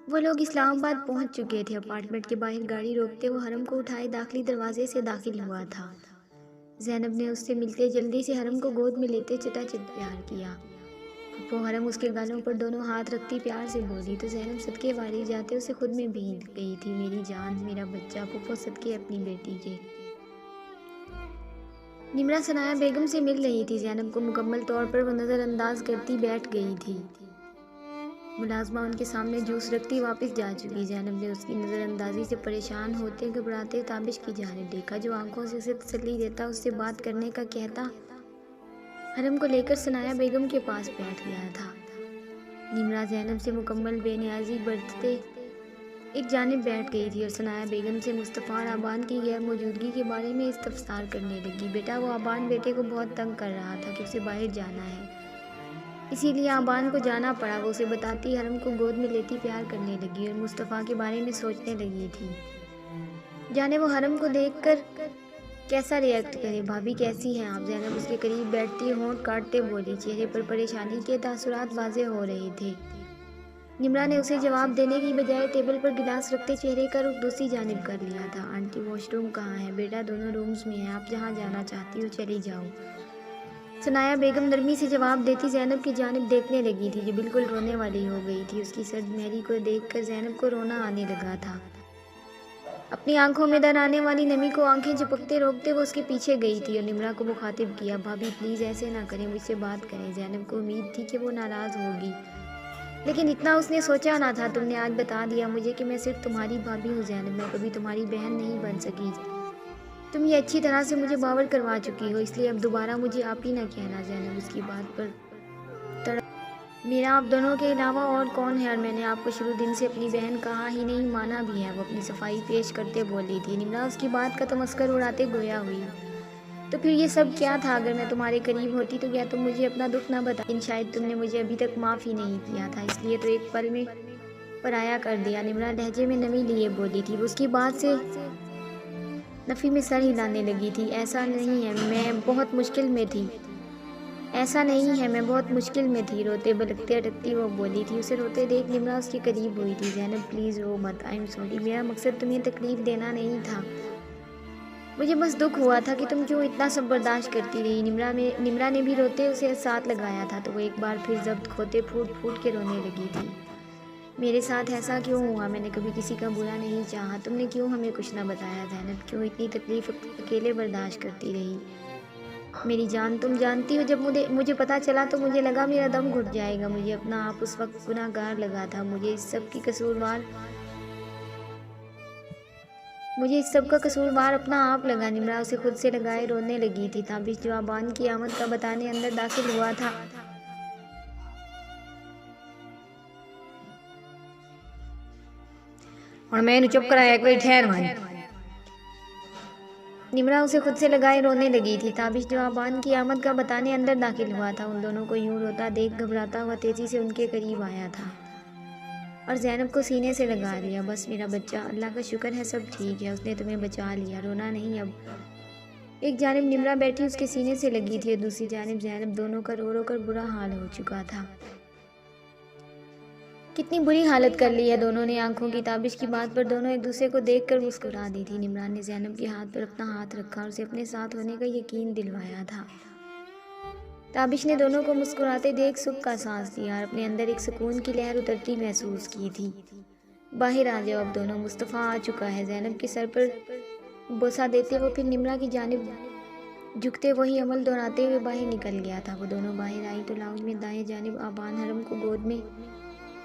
वो लोग इस्लामाबाद पहुंच चुके थे। अपार्टमेंट के बाहर गाड़ी रोकते वो हरम को उठाए दाखिली दरवाजे से दाखिल हुआ था। जैनब ने उससे मिलते जल्दी से हरम को गोद में लेते चटाचट प्यार किया। फुप्पो हरम उसके गालों पर दोनों हाथ रखती प्यार से बोली तो जैनब सदके वारी जाते उसे खुद में भीग गई थी। मेरी जान, मेरा बच्चा, फुप्पो सदके अपनी बेटी के। निमरा सनाया बेगम से मिल रही थी। जैनब को मुकम्मल तौर पर वो नज़रअंदाज करती बैठ गई थी। मुलाजमा उनके सामने जूस रखती वापस जा चुकी। जैनब ने उसकी नज़रअंदाजी से परेशान होते घबराते ताबिश की जानिब देखा, जो आंखों से उसे तसल्ली देता, उससे बात करने का कहता। हरम को लेकर सनाया बेगम के पास बैठ गया था। निमरा जैनब से मुकम्मल बेनियाजी बरतते एक जानिब बैठ गई थी और सनाया बेगम से मुस्तफ़ा और आबान की गैर मौजूदगी के बारे में इस्तफसार करने लगी। बेटा, वो आबान बेटे को बहुत तंग कर रहा था कि उसे बाहर जाना है, इसीलिए आबान को जाना पड़ा। वो उसे बताती हरम को गोद में लेती प्यार करने लगी और मुस्तफ़ा के बारे में सोचने लगी थी, जाने वो हरम को देखकर कैसा रिएक्ट करे। भाभी कैसी हैं आप? जैनब उसके करीब बैठती होंठ काटते बोली। चेहरे पर परेशानी के तासुरात वाज़ेह हो रहे थे। निमरा ने उसे जवाब देने की बजाय टेबल पर गिलास रखते चेहरे का रुख दूसरी जानिब कर लिया था। आंटी, वॉशरूम कहाँ है? बेटा, दोनों रूम्स में है, आप जहाँ जाना चाहती हो चली जाओ। सनाया बेगम नरमी से जवाब देती जैनब की जानिब देखने लगी थी, जो बिल्कुल रोने वाली हो गई थी। उसकी सर्द मेहरी को देखकर जैनब को रोना आने लगा था। अपनी आंखों में दर आने वाली नमी को आंखें झपकते रोकते वो उसके पीछे गई थी और निमरा को मुखातिब किया। भाभी प्लीज़ ऐसे ना करें, मुझसे बात करें। जैनब को उम्मीद थी कि वो नाराज़ होगी, लेकिन इतना उसने सोचा ना था। तुमने आज बता दिया मुझे कि मैं सिर्फ तुम्हारी भाभी हूँ जैनब, मैं कभी तुम्हारी बहन नहीं बन सकी। तुम ये अच्छी तरह से मुझे बावर करवा चुकी हो, इसलिए अब दोबारा मुझे आप ही ना कहना। जैनब उसकी बात पर मेरा आप दोनों के अलावा और कौन है, और मैंने आपको शुरू दिन से अपनी बहन कहा ही नहीं, माना भी है। वो अपनी सफाई पेश करते बोली थी। निमरा उसकी बात का तमस्कर उड़ाते गोया हुई। तो फिर ये सब क्या था? अगर मैं तुम्हारे करीब होती तो क्या तुम मुझे अपना दुख ना बता? लेकिन शायद तुमने मुझे अभी तक माफ़ ही नहीं किया था, इसलिए तो एक पल में पराया कर दिया। निमरा लहजे में नमी लिए बोली थी। वो उसकी बात से नफ़ी में सर हिलाने लगी थी। ऐसा नहीं है, मैं बहुत मुश्किल में थी। ऐसा नहीं है, मैं बहुत मुश्किल में थी। रोते बलकते अटकती वो बोली थी। उसे रोते देख निमरा उसके करीब हुई थी। जैनब प्लीज़ रो मत, आई एम सॉरी, मेरा मकसद तुम्हें तकलीफ़ देना नहीं था, मुझे बस दुख हुआ था कि तुम क्यों इतना सब बर्दाश्त करती रही। निमरा ने भी रोते उसे साथ लगाया था, तो वो एक बार फिर जब्त खोते फूट फूट के रोने लगी थी। मेरे साथ ऐसा क्यों हुआ? मैंने कभी किसी का बुरा नहीं चाहा, तुमने क्यों हमें कुछ ना बताया? जैनब क्यों इतनी तकलीफ़ अकेले बर्दाश्त करती रही? मेरी जान, तुम जानती हो, जब मुझे पता चला तो मुझे लगा मेरा दम घुट जाएगा। मुझे अपना आप उस वक्त गुनहगार लगा था। मुझे इस सब का कसूरवार अपना आप लगा। निमरा उसे खुद से लगाए रोने लगी थी। ताबिश जो आबान की आमद का बताने अंदर दाखिल हुआ था, और मैंने चुप कराया कोई ठहर मान। निमरा उसे खुद से लगाए रोने लगी थी। ताबिश जो आबान की आमद का बताने अंदर दाखिल हुआ था, उन दोनों को यूं रोता देख घबराता हुआ तेजी से उनके करीब आया था और जैनब को सीने से लगा लिया। बस मेरा बच्चा, अल्लाह का शुक्र है सब ठीक है, उसने तुम्हें बचा लिया, रोना नहीं अब। एक जानिब निमरा बैठी उसके सीने से लगी थी और दूसरी जानिब जैनब। दोनों का रो रो कर बुरा हाल हो चुका था। कितनी बुरी हालत कर ली है दोनों ने। आंखों की ताबिश की बात पर दोनों एक दूसरे को देखकर मुस्कुरा दी थी। निमरा ने जैनब के हाथ पर अपना हाथ रखा और उसे अपने साथ होने का यकीन दिलवाया था। ताबिश ने दोनों को मुस्कुराते देख सुख का सांस लिया और अपने अंदर एक सुकून की लहर उतरती महसूस की थी। बाहर आ जाओ अब दोनों, मुस्तफ़ा आ चुका है। जैनब के सर पर बोसा देते वो फिर निमरा की जानिब झुकते वही अमल दोहराते हुए बाहर निकल गया था। वो दोनों बाहर आई तो लाउंज में दाएं जानिब आबान हरम को गोद में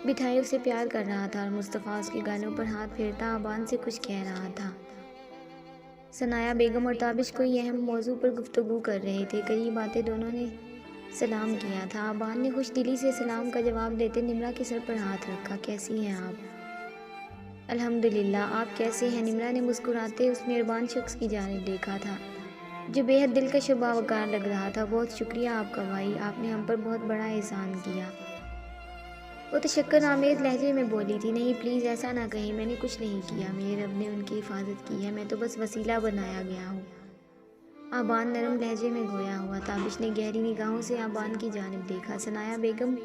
बिठाए उसे प्यार कर रहा था और मुस्तफ़ा उसके गालों पर हाथ फेरता आबान से कुछ कह रहा था। सनाया बेगम और ताबिश कोई अहम मौजू पर गुफ्तगू कर रहे थे। करीब आते दोनों ने सलाम किया था। आबान ने खुश दिली से सलाम का जवाब देते निमरा के सर पर हाथ रखा। कैसी हैं आप? अल्हम्दुलिल्लाह, आप कैसे हैं? निमरा ने मुस्कुराते उस मेहरबान शख्स की जानिब देखा था, जो बेहद दिलकश और बावकार लग रहा था। बहुत शुक्रिया आपका भाई, आपने हम पर बहुत बड़ा एहसान किया। वो तशक्कुर आमेज़ लहजे में बोली थी। नहीं प्लीज़ ऐसा ना कहें, मैंने कुछ नहीं किया, मेरे रब ने उनकी हिफाजत की है, मैं तो बस वसीला बनाया गया हूँ। आबान नरम लहजे में गोया हुआ। ताबिश ने गहरी निगाहों से आबान की जानिब देखा। सनाया बेगम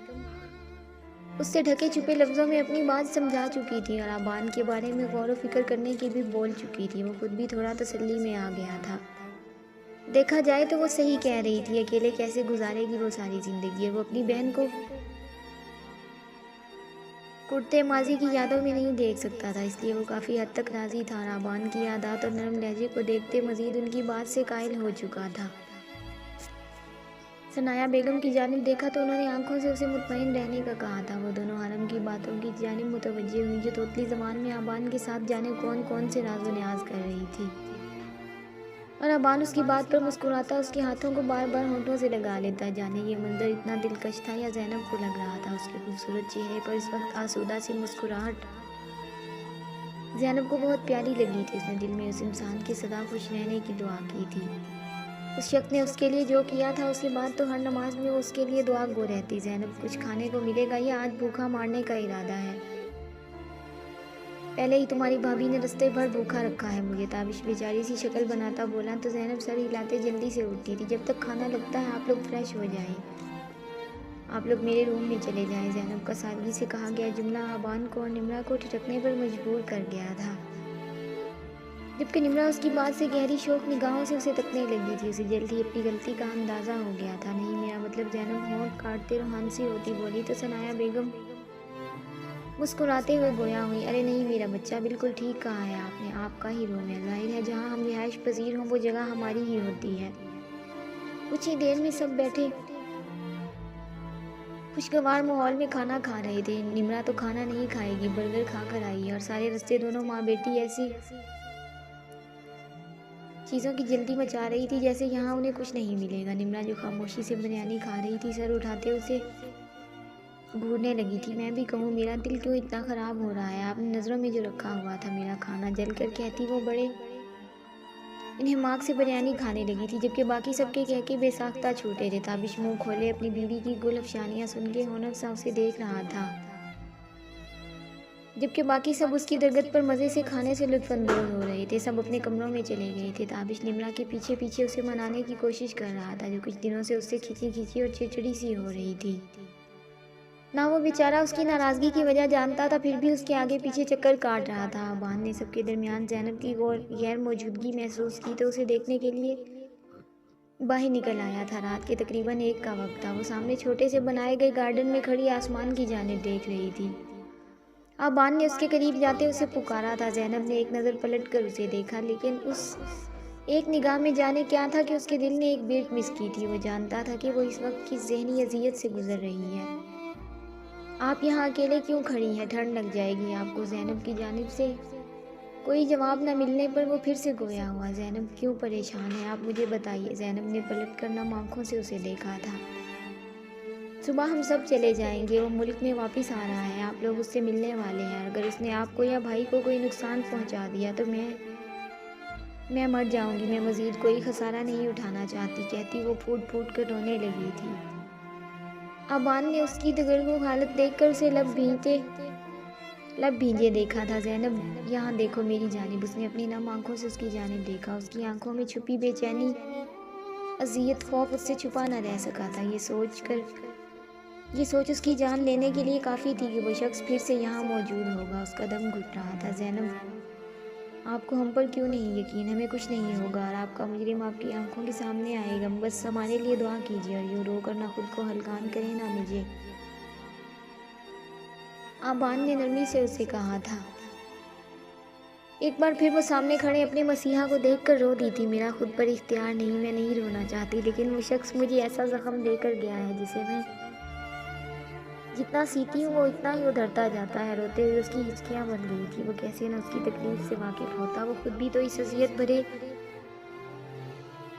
उससे ढके छुपे लफ्ज़ों में अपनी बात समझा चुकी थी और आबान के बारे में गौर व फिक्र करने की भी बोल चुकी थी। वो खुद भी थोड़ा तसल्ली में आ गया था। देखा जाए तो वो सही कह रही थी, अकेले कैसे गुजारेगी वो सारी ज़िंदगी। वो अपनी बहन को कुर्ते माजी की यादों में नहीं देख सकता था, इसलिए वो काफ़ी हद तक राज़ी था। आबान की आदत और नरम लहजे को देखते मज़ीद उनकी बात से कायल हो चुका था। सनाया बेगम की जानिब देखा तो उन्होंने आंखों से उसे मुतमईन रहने का कहा था। वो दोनों हरम की बातों की जानिब मुतवज्जे हुई जो तोतली ज़बान में आबान के साथ जाने कौन कौन से राज व न्याज कर रही थी। और आबान उसकी बात पर मुस्कुराता उसके हाथों को बार बार होंठों से लगा लेता। जाने ये मंजर इतना दिलकश था या ज़ैनब को लग रहा था। उसके खूबसूरत चेहरे पर इस वक्त आसूदा सी मुस्कुराहट ज़ैनब को बहुत प्यारी लगी थी। उसने दिल में उस इंसान के सदा खुश रहने की दुआ की थी। उस शख्स ने उसके लिए जो किया था उसके बाद तो हर नमाज में वो उसके लिए दुआ गो रहती। ज़ैनब कुछ खाने को मिलेगा या आज भूखा मारने का इरादा है? पहले ही तुम्हारी भाभी ने रस्ते भर भूखा रखा है मुझे, ताबिश बेचारी सी शक्ल बनाता बोला तो ज़ैनब सर हिलाते जल्दी से उठती थी। जब तक खाना लगता है आप लोग फ्रेश हो जाएं, आप लोग मेरे रूम में चले जाएं। ज़ैनब का सादगी से कहा गया जुमला आबान को और निम्रा को ठिठकने पर मजबूर कर गया था, जबकि निम्रा उसकी बात से गहरी शौक निगाहों से उसे तकने लगी थी। उसे जल्द ही अपनी गलती का अंदाज़ा हो गया था। नहीं मेरा मतलब, ज़ैनब होंठ काटते रूहानसी होती बोली तो सनाया बेगम मुस्कुराते हुए गोया हुई, अरे नहीं मेरा बच्चा, बिल्कुल ठीक कहा है आपने, आपका ही रूम है। जाहिर है जहाँ हम रिहाइश पजीर हों वो जगह हमारी ही होती है। कुछ ही देर में सब बैठे खुशगवार माहौल में खाना खा रहे थे। निम्रा तो खाना नहीं खाएगी, बर्गर खाकर आई है और सारे रास्ते दोनों माँ बेटी ऐसी चीज़ों की जल्दी मचा रही थी जैसे यहाँ उन्हें कुछ नहीं मिलेगा। निम्रा जो खामोशी से बिरयानी खा रही थी सर उठाते उसे घूरने लगी थी। मैं भी कहूँ मेरा दिल क्यों इतना ख़राब हो रहा है, आपने नज़रों में जो रखा हुआ था मेरा खाना जल कर कहती वो बड़े इन्हेमाक से बिरयानी खाने लगी थी, जबकि बाकी सबके कह के बेसाख्ता छूटे थे। ताबिश मुँह खोले अपनी बीवी की गुल अफशानियाँ सुन के होनक सा उसे देख रहा था, जबकि बाकी सब उसकी दरगत पर मज़े से खाने से लुत्फ़अंदोज़ हो रहे थे। सब अपने कमरों में चले गए थे। ताबिश निम्रा के पीछे पीछे उसे मनाने की कोशिश कर रहा था, जो कुछ दिनों से उससे खिंची खिंची और चिड़चिड़ी सी हो रही थी। ना वो बेचारा उसकी नाराज़गी की वजह जानता था, फिर भी उसके आगे पीछे चक्कर काट रहा था। आबान ने सबके दरमियान ज़ैनब की गैर मौजूदगी महसूस की तो उसे देखने के लिए बाहर निकल आया था। रात के तकरीबन 1 का वक्त था। वो सामने छोटे से बनाए गए गार्डन में खड़ी आसमान की जानिब देख रही थी। आबान ने उसके करीब जाते उसे पुकारा था। ज़ैनब ने एक नज़र पलट कर उसे देखा, लेकिन उस एक निगाह में जाने क्या था कि उसके दिल ने एक बीट मिस की थी। वो जानता था कि वो इस वक्त किस ज़हनी अजियत से गुजर रही है। आप यहाँ अकेले क्यों खड़ी हैं, ठंड लग जाएगी आपको। ज़ैनब की जानिब से कोई जवाब न मिलने पर वो फिर से गोया हुआ, ज़ैनब क्यों परेशान है आप मुझे बताइए। ज़ैनब ने पलट कर नम आँखों से उसे देखा था। सुबह हम सब चले जाएंगे, वो मुल्क में वापस आ रहा है, आप लोग उससे मिलने वाले हैं। अगर उसने आपको या भाई को कोई नुकसान पहुँचा दिया तो मैं मर जाऊँगी। मैं मज़ीद कोई खसारा नहीं उठाना चाहती, कहती वो फूट फूट कर रोने लगी थी। आबान ने उसकी दगरगू हालत देखकर उसे लब भींजे देखा था। ज़ैनब यहाँ देखो मेरी जानिब। उसने अपनी नम आंखों से उसकी जानिब देखा। उसकी आंखों में छुपी बेचैनी, अजियत, खौफ उससे छुपा न रह सका था। ये सोच उसकी जान लेने के लिए काफ़ी थी कि वो शख्स फिर से यहाँ मौजूद होगा। उसका दम घुट रहा था। ज़ैनब आपको हम पर क्यों नहीं यकीन, हमें कुछ नहीं होगा और आपका मुजरिम आपकी आंखों के सामने आएगा। बस हमारे लिए दुआ कीजिए और यूँ रो कर ना खुद को हल्कान करें ना मुझे, आबान ने नरमी से उसे कहा था। एक बार फिर वो सामने खड़े अपने मसीहा को देखकर रो दी थी। मेरा खुद पर इख्तियार नहीं, मैं नहीं रोना चाहती, लेकिन वो शख्स मुझे ऐसा ज़ख्म देकर गया है जिसे मैं जितना सीती हूँ वो इतना ही उधरता जाता है। रोते हुए उसकी हिचकियाँ बन गई थी। वो कैसे न उसकी तकलीफ से वाकिफ़ होता। वो खुद भी तो इस अज़ियत भरे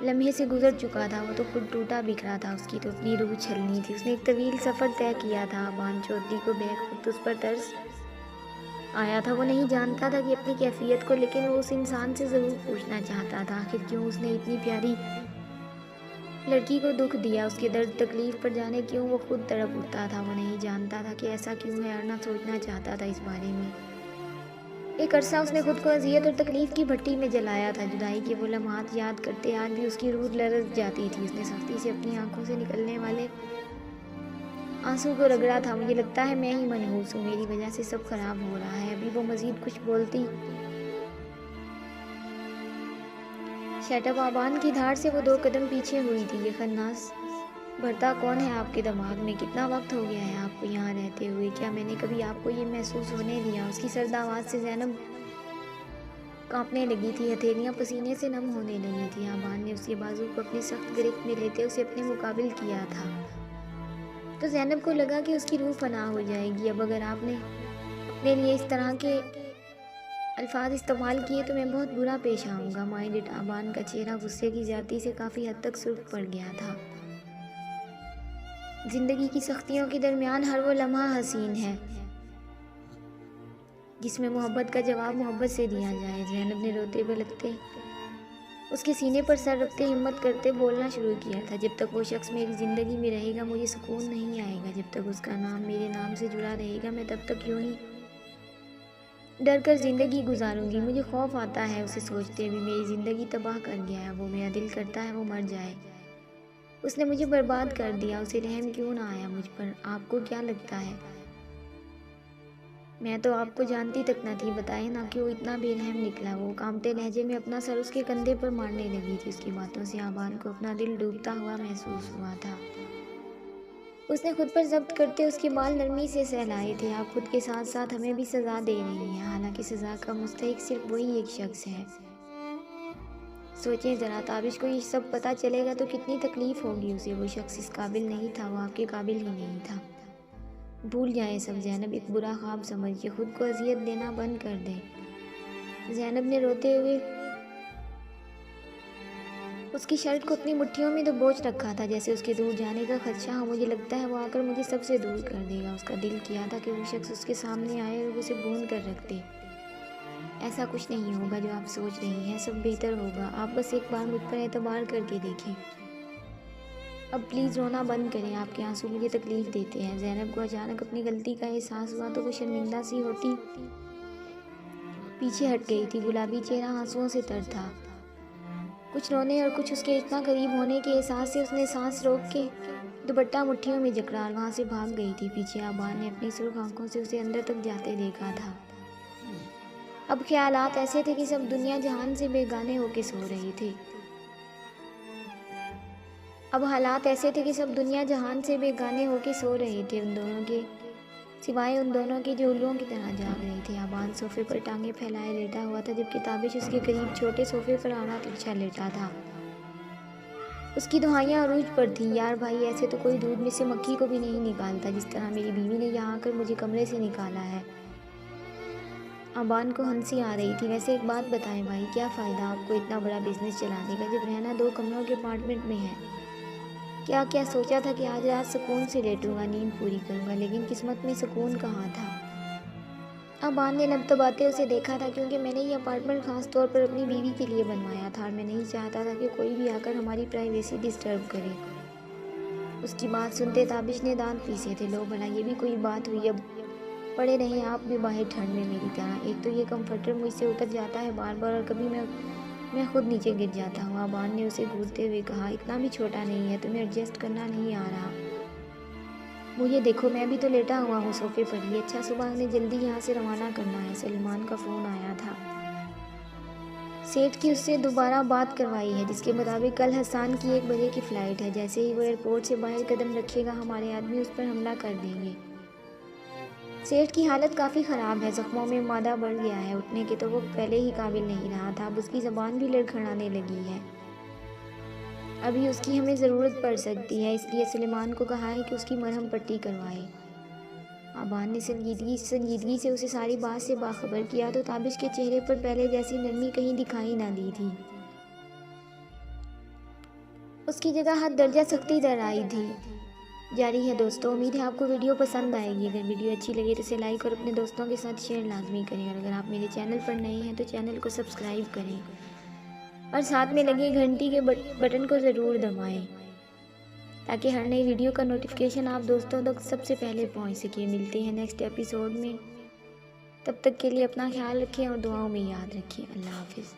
लम्हे से गुजर चुका था। वो तो खुद टूटा बिखरा था, उसकी तो अपनी रूह छलनी थी। उसने एक तवील सफ़र तय किया था। आबान चौधरी को बेखुद उस पर तरस आया था। वो नहीं जानता था कि अपनी कैफियत को, लेकिन वो उस इंसान से ज़रूर पूछना चाहता था आखिर क्यों उसने इतनी प्यारी लड़की को दुख दिया। उसके दर्द तकलीफ़ पर जाने क्यों वो खुद तड़प उठता था। वो नहीं जानता था कि ऐसा क्यों है और ना सोचना चाहता था इस बारे में। एक अरसा उसने खुद को अजियत और तकलीफ़ की भट्टी में जलाया था। जुदाई के वो लम्हात याद करते आज भी उसकी रूह लरज़ जाती थी। उसने सख्ती से अपनी आंखों से निकलने वाले आंसू को रगड़ा था। मुझे लगता है मैं ही मनहूस हूँ, मेरी वजह से सब खराब हो रहा है। अभी वो मजीद कुछ बोलती, शटअप आबान की धार से वो 2 कदम पीछे हुई थी। ये खन्नास भरता कौन है आपके दिमाग में? कितना वक्त हो गया है आपको यहाँ रहते हुए? क्या मैंने कभी आपको ये महसूस होने दिया? उसकी सर्द आवाज़ से ज़ैनब कांपने लगी थी, हथेलियाँ पसीने से नम होने लगी थी। आबान ने उसके बाजू को अपनी सख्त गिरफ्त में लेते उसे अपने मुकाबिल किया था, तो ज़ैनब को लगा कि उसकी रूह फना हो जाएगी। अब अगर आपने अपने लिए इस तरह के अल्फाज इस्तेमाल किए तो मैं बहुत बुरा पेश आऊँगा। माइंडेड आबान का चेहरा गुस्से की ज़्यादती से काफ़ी हद तक सुर्ख पड़ गया था। ज़िंदगी की सख्तियों के दरमियान हर वो लम्हा हसीन है जिसमें मोहब्बत का जवाब मोहब्बत से दिया जाए। ज़ैनब ने रोते हुए लगते उसके सीने पर सर रखते हिम्मत करते बोलना शुरू किया था। जब तक वो शख्स मेरी ज़िंदगी में रहेगा मुझे सुकून नहीं आएगा। जब तक उसका नाम मेरे नाम से जुड़ा रहेगा मैं तब तक यूं ही डर कर ज़िंदगी गुजारूंगी। मुझे खौफ आता है उसे सोचते हुए। मेरी ज़िंदगी तबाह कर गया है वो। मेरा दिल करता है वो मर जाए। उसने मुझे बर्बाद कर दिया। उसे रहम क्यों ना आया मुझ पर? आपको क्या लगता है मैं तो आपको जानती तक न थी? बताए ना क्यों इतना बेरहम निकला? वो कांपते लहजे में अपना सर उसके कंधे पर मारने लगी थी। उसकी बातों से आबान को अपना दिल डूबता हुआ महसूस हुआ था। उसने खुद पर जब्त करते उसके बाल नरमी से सहलाए थे। आप खुद के साथ साथ हमें भी सज़ा दे रही हैं, हालांकि सज़ा का मुस्तहिक सिर्फ वही एक शख्स है। सोचें ज़रा, ताबिश को ये सब पता चलेगा तो कितनी तकलीफ़ होगी उसे। वो शख्स इस काबिल नहीं था, वो आपके काबिल ही नहीं था। भूल जाए सब। ज़ैनब एक बुरा ख्वाब समझ के खुद को अजियत देना बंद कर दे। ज़ैनब ने रोते हुए उसकी शर्ट को अपनी मुट्ठियों में दबोच रखा था, जैसे उसके दूर जाने का खदशा हो। मुझे लगता है वो आकर मुझे सबसे दूर कर देगा। उसका दिल किया था कि वो शख्स उसके सामने आए और उसे भून कर रख दे। ऐसा कुछ नहीं होगा जो आप सोच रही हैं, सब बेहतर होगा। आप बस एक बार मुझ पर एतबार करके देखें। अब प्लीज़ रोना बंद करें, आपके आंसू मुझे तकलीफ़ देते हैं। ज़ैनब को अचानक अपनी गलती का एहसास हुआ तो वो शर्मिंदा सी होती पीछे हट गई थी। गुलाबी चेहरा आंसुओं से तर था। कुछ रोने और कुछ उसके इतना करीब होने के एहसास से उसने सांस रोक के दुपट्टा मुट्ठियों में जकड़ा और वहाँ से भाग गई थी। पीछे आबान ने अपनी सुर्ख आंखों से उसे अंदर तक जाते देखा था। अब ख्यालात ऐसे थे कि सब दुनिया जहान से बेगाने होके सो रहे थे। अब हालात ऐसे थे कि सब दुनिया जहान से बेगाने होके सो रहे थे, उन दोनों के सिवाय उन दोनों के जो उल्लुओं की तरह जाग रहे थे। आबान सोफे पर टांगे फैलाए लेटा हुआ था, जबकि ताबिश उसके करीब छोटे सोफे पर आना तिरछा लेटा था। उसकी दुहाइयाँ अरूज पर थीं। यार भाई, ऐसे तो कोई दूध में से मक्खी को भी नहीं निकालता जिस तरह मेरी बीवी ने यहाँ आकर मुझे कमरे से निकाला है। आबान को हंसी आ रही थी। वैसे एक बात बताएं भाई, क्या फ़ायदा आपको इतना बड़ा बिजनेस चलाने का जब रहना 2 कमरों के अपार्टमेंट में है? क्या क्या सोचा था कि आज रात सुकून से लेटूंगा, नींद पूरी करूंगा, लेकिन किस्मत में सुकून कहाँ था। आबान ने लब दबाते उसे देखा था, क्योंकि मैंने ये अपार्टमेंट ख़ास तौर पर अपनी बीवी के लिए बनवाया था और मैं नहीं चाहता था कि कोई भी आकर हमारी प्राइवेसी डिस्टर्ब करे। उसकी बात सुनते ताबिश ने दांत पीसे थे। लो भला, ये भी कोई बात हुई? अब पड़े रहें आप भी बाहर ठंड में मेरी तरह। एक तो ये कंफर्टर मुझसे उतर जाता है बार बार और कभी मैं खुद नीचे गिर जाता हूँ। आबान ने उसे घूरते हुए कहा, इतना भी छोटा नहीं है, तुम्हें एडजस्ट करना नहीं आ रहा। मुझे देखो, मैं भी तो लेटा हुआ हूँ सोफे पर ही। अच्छा, सुबह ने जल्दी यहाँ से रवाना करना है। सलमान का फ़ोन आया था। सेठ की उससे दोबारा बात करवाई है, जिसके मुताबिक कल हसन की 1 बजे की फ़्लाइट है। जैसे ही वो एयरपोर्ट से बाहर कदम रखेगा हमारे आदमी उस पर हमला कर देंगे। सेठ की हालत काफ़ी ख़राब है, ज़ख्मों में मादा बढ़ गया है। उठने के तो वो पहले ही काबिल नहीं रहा था, अब उसकी ज़बान भी लड़खड़ाने लगी है। अभी उसकी हमें ज़रूरत पड़ सकती है, इसलिए सलेमान को कहा है कि उसकी मरहम पट्टी करवाए। आबान ने संजीदगी से उसे सारी बात से बाखबर किया तो ताबिश के चेहरे पर पहले जैसी नरमी कहीं दिखाई ना दी थी। उसकी जगह हद दर्जा सख्ती दर आई थी। जारी है दोस्तों, उम्मीद है आपको वीडियो पसंद आएगी। अगर वीडियो अच्छी लगे तो इसे लाइक और अपने दोस्तों के साथ शेयर लाजमी करें। और अगर आप मेरे चैनल पर नए हैं तो चैनल को सब्सक्राइब करें और साथ में लगे घंटी के बटन को ज़रूर दबाएं, ताकि हर नई वीडियो का नोटिफिकेशन आप दोस्तों तक सबसे पहले पहुंच सके। मिलते हैं नेक्स्ट एपिसोड में, तब तक के लिए अपना ख्याल रखें और दुआओं में याद रखें। अल्लाह हाफिज़।